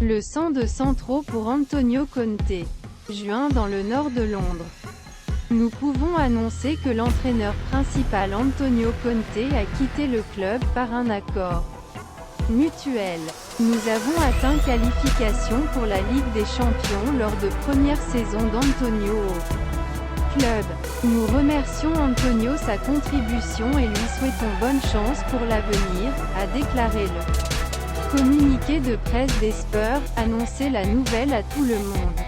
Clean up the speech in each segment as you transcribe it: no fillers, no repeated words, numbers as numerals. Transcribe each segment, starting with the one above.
Le sang de centraux pour Antonio Conte. Juin dans le nord de Londres. Nous pouvons annoncer que l'entraîneur principal Antonio Conte a quitté le club par un accord mutuel. Nous avons atteint qualification pour la Ligue des Champions lors de première saison d'Antonio au club. Nous remercions Antonio sa contribution et lui souhaitons bonne chance pour l'avenir, a déclaré le communiqué de presse des Spurs, annoncé la nouvelle à tout le monde.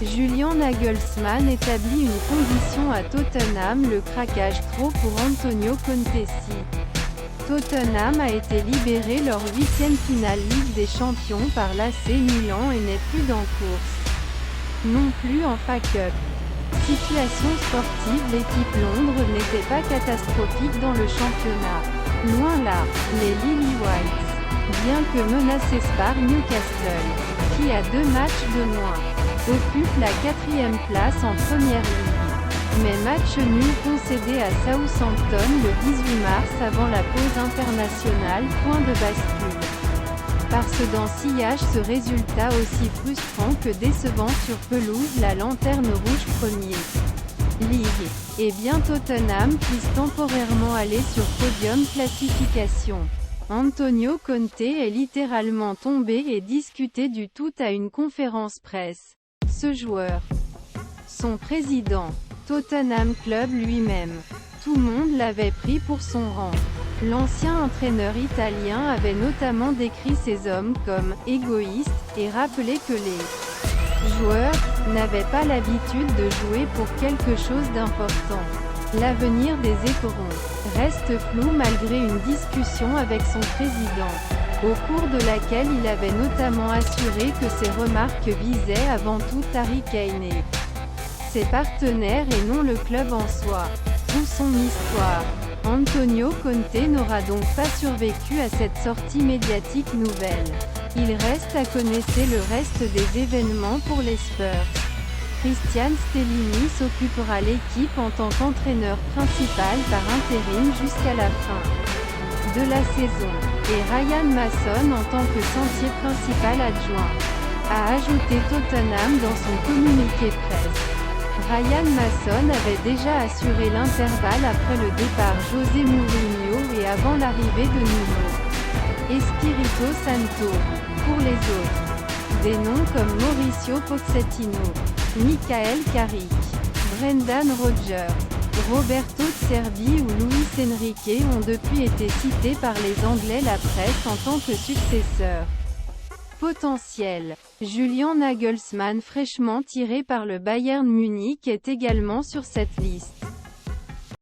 Julian Nagelsmann établit une condition à Tottenham, le craquage trop pour Antonio Conte. Si Tottenham a été libéré lors 8e finale Ligue des Champions par l'AC Milan et n'est plus en course non plus en FA Cup. Situation sportive. L'équipe Londres n'était pas catastrophique dans le championnat. Loin là, les Lily Whites, bien que menacés par Newcastle, qui a 2 matchs de moins, occupe la 4e place en première ligue. Mais match nul concédé à Southampton le 18 mars avant la pause internationale, point de bascule. Par ce sillage, ce résultat aussi frustrant que décevant sur pelouse, la lanterne rouge premier ligue. Et bien Tottenham puisse temporairement aller sur podium classification. Antonio Conte est littéralement tombé et discuté du tout à une conférence presse. Ce joueur, son président, Tottenham Club lui-même, tout le monde l'avait pris pour son rang. L'ancien entraîneur italien avait notamment décrit ces hommes comme « égoïstes » et rappelé que les joueurs n'avaient pas l'habitude de jouer pour quelque chose d'important. L'avenir des éperons reste flou malgré une discussion avec son président, au cours de laquelle il avait notamment assuré que ses remarques visaient avant tout Harry Kane et ses partenaires et non le club en soi. D'où son histoire. Antonio Conte n'aura donc pas survécu à cette sortie médiatique nouvelle. Il reste à connaître le reste des événements pour les Spurs. Christian Stellini s'occupera l'équipe en tant qu'entraîneur principal par intérim jusqu'à la fin de la saison, et Ryan Mason en tant que chantier principal adjoint, a ajouté Tottenham dans son communiqué presse. Ryan Mason avait déjà assuré l'intervalle après le départ José Mourinho et avant l'arrivée de Nuno Espirito Santo. Pour les autres, des noms comme Mauricio Pochettino, Michael Carrick, Brendan Rodgers, Roberto De Zerbi ou Luis Enrique ont depuis été cités par les Anglais, la presse, en tant que successeurs potentiels. Julian Nagelsmann, fraîchement tiré par le Bayern Munich, est également sur cette liste.